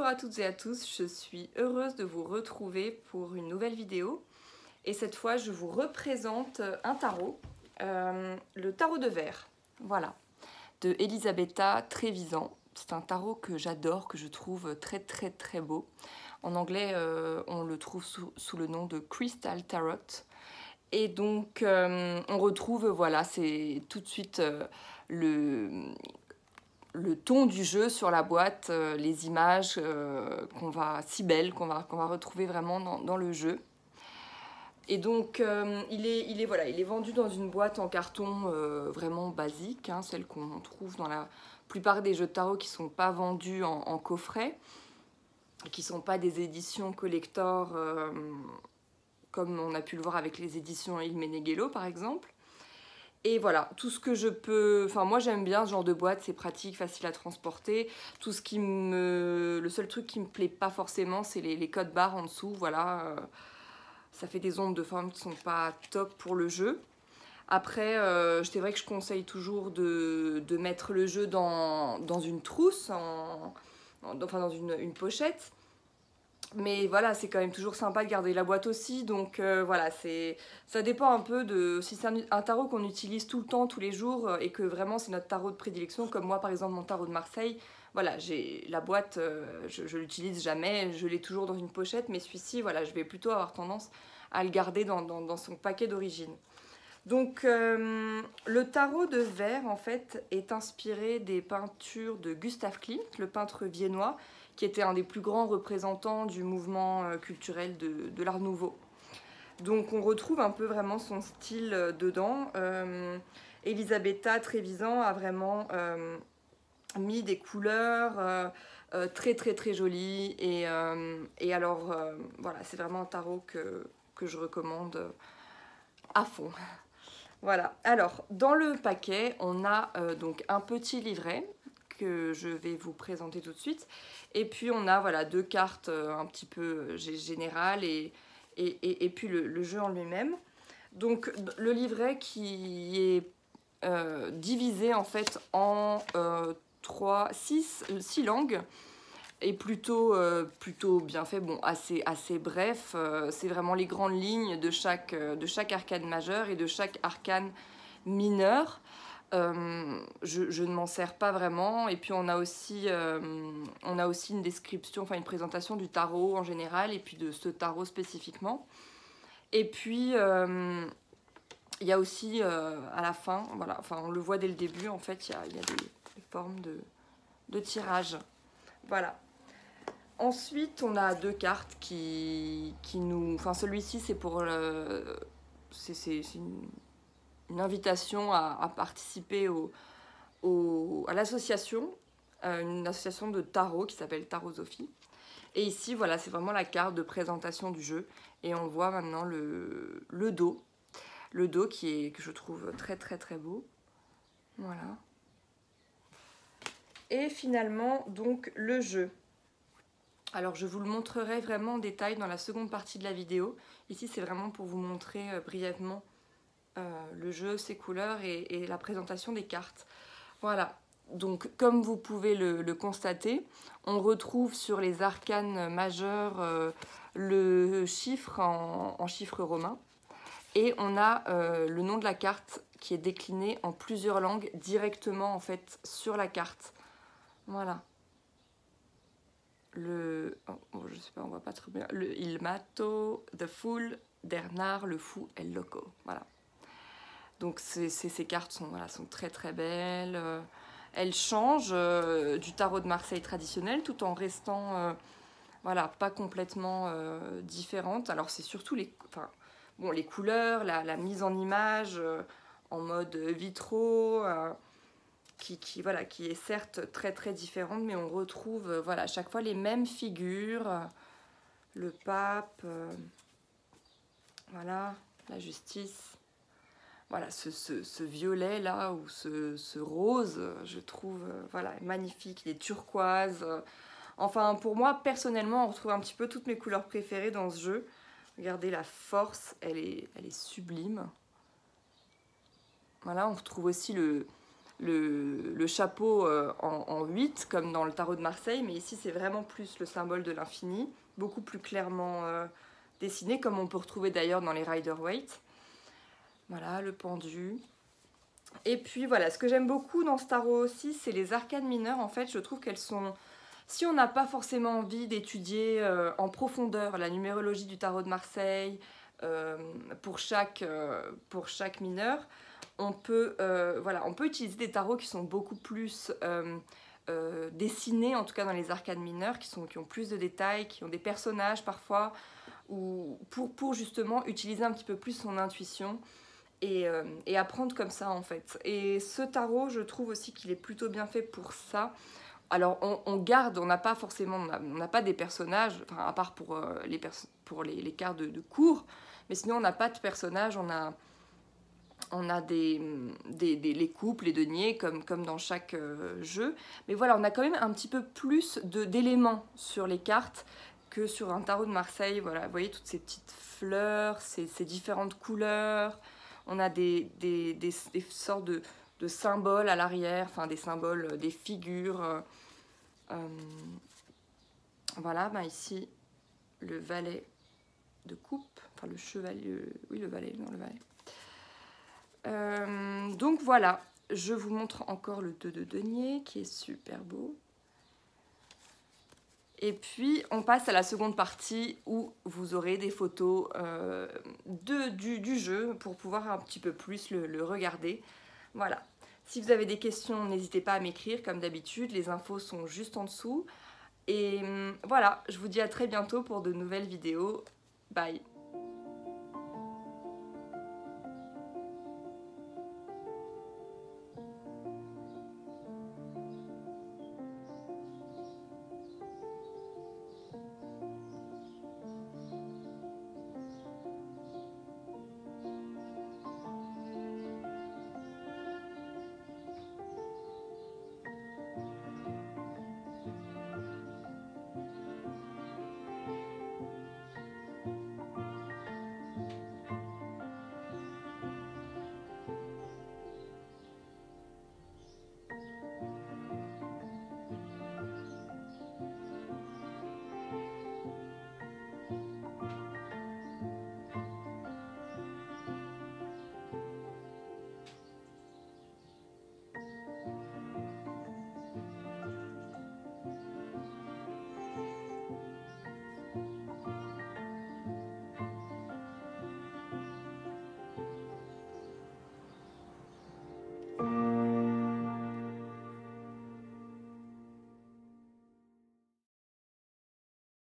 Bonjour à toutes et à tous, je suis heureuse de vous retrouver pour une nouvelle vidéo. Et cette fois, je vous représente un tarot, le tarot de verre, voilà, de Elisabetta Trevisan. C'est un tarot que j'adore, que je trouve très beau. En anglais, on le trouve sous le nom de Crystal Tarot. Et donc, on retrouve, voilà, c'est tout de suite le ton du jeu sur la boîte, les images si belles qu'on va retrouver vraiment dans le jeu. Et donc il est vendu dans une boîte en carton vraiment basique, hein, celle qu'on trouve dans la plupart des jeux de tarot qui ne sont pas vendus en coffret, qui ne sont pas des éditions collector comme on a pu le voir avec les éditions Il Meneghello par exemple. Et voilà, tout ce que je peux... Enfin, moi, j'aime bien ce genre de boîte, c'est pratique, facile à transporter. Le seul truc qui me plaît pas forcément, c'est les codes barres en dessous, voilà. Ça fait des ombres de forme qui sont pas top pour le jeu. Après, c'est vrai que je conseille toujours de mettre le jeu dans une trousse, enfin dans une pochette. Mais voilà, c'est quand même toujours sympa de garder la boîte aussi, donc voilà, ça dépend un peu de si c'est un tarot qu'on utilise tout le temps, tous les jours, et que vraiment c'est notre tarot de prédilection, comme moi par exemple mon tarot de Marseille, voilà, j'ai la boîte, je l'utilise jamais, je l'ai toujours dans une pochette, mais celui-ci, voilà, je vais plutôt avoir tendance à le garder dans son paquet d'origine. Donc le tarot de verre en fait est inspiré des peintures de Gustav Klimt, le peintre viennois, qui était un des plus grands représentants du mouvement culturel de l'Art Nouveau. Donc on retrouve un peu vraiment son style dedans. Elisabetta Trevisan a vraiment mis des couleurs très jolies. Et alors voilà, c'est vraiment un tarot que je recommande à fond. Voilà, alors dans le paquet, on a donc un petit livret que je vais vous présenter tout de suite. Et puis on a voilà, deux cartes un petit peu générales et puis le jeu en lui-même. Donc le livret qui est divisé en fait en 6 langues est plutôt bien fait, bon, assez bref. C'est vraiment les grandes lignes de chaque arcane majeur et de chaque arcane mineur. Je ne m'en sers pas vraiment. Et puis on a aussi une description, enfin une présentation du tarot en général et puis de ce tarot spécifiquement. Et puis il y a aussi à la fin, voilà, enfin on le voit dès le début en fait, il y a des formes de tirage. Voilà. Ensuite, on a deux cartes qui nous... Enfin, celui-ci, c'est pour... c'est une invitation à participer à l'association, une association de tarot qui s'appelle Tarosophie. Et ici, voilà, c'est vraiment la carte de présentation du jeu. Et on voit maintenant le dos. Le dos que je trouve très beau. Voilà. Et finalement, donc, le jeu. Alors je vous le montrerai vraiment en détail dans la seconde partie de la vidéo. Ici c'est vraiment pour vous montrer brièvement le jeu, ses couleurs et la présentation des cartes. Voilà, donc comme vous pouvez le constater, on retrouve sur les arcanes majeurs le chiffre en chiffre romain. Et on a le nom de la carte qui est décliné en plusieurs langues directement en fait sur la carte. Voilà. Je sais pas, on voit pas très bien. Le Il Mato, The Fool, Der Narr, le fou, El Loco. Voilà. Donc ces cartes sont très belles. Elles changent du tarot de Marseille traditionnel tout en restant voilà, pas complètement différentes. Alors c'est surtout les couleurs, la mise en image en mode vitraux. Qui est certes très différente, mais on retrouve voilà, à chaque fois les mêmes figures, le pape, voilà, la justice, voilà, ce violet là, ou ce rose, je trouve voilà, magnifique, les turquoises, enfin pour moi personnellement on retrouve un petit peu toutes mes couleurs préférées dans ce jeu. Regardez la force, elle est sublime. Voilà, on retrouve aussi le chapeau en 8 comme dans le tarot de Marseille, mais ici c'est vraiment plus le symbole de l'infini, beaucoup plus clairement dessiné, comme on peut retrouver d'ailleurs dans les Rider-Waite. Voilà, le pendu. Et puis voilà, ce que j'aime beaucoup dans ce tarot aussi, c'est les arcanes mineures. En fait, je trouve qu'elles sont... Si on n'a pas forcément envie d'étudier en profondeur la numérologie du tarot de Marseille pour chaque mineur, on peut utiliser des tarots qui sont beaucoup plus dessinés, en tout cas dans les arcanes mineures, qui ont plus de détails, qui ont des personnages parfois, ou pour justement utiliser un petit peu plus son intuition et apprendre comme ça en fait. Et ce tarot, je trouve aussi qu'il est plutôt bien fait pour ça. Alors on garde, on n'a pas forcément, on n'a pas des personnages, enfin, à part pour les cartes de cours, mais sinon on n'a pas de personnages, on a les couples, les deniers, comme dans chaque jeu. Mais voilà, on a quand même un petit peu plus d'éléments sur les cartes que sur un tarot de Marseille. Voilà, vous voyez toutes ces petites fleurs, ces différentes couleurs. On a des sortes de symboles à l'arrière, enfin des symboles, des figures. Voilà, ben ici, le valet de coupe, enfin le chevalier, oui le valet, non le valet. Donc voilà, je vous montre encore le 2 de denier qui est super beau. Et puis on passe à la seconde partie où vous aurez des photos du jeu pour pouvoir un petit peu plus le regarder. Voilà. Si vous avez des questions, n'hésitez pas à m'écrire comme d'habitude, les infos sont juste en dessous. Et voilà, je vous dis à très bientôt pour de nouvelles vidéos. Bye!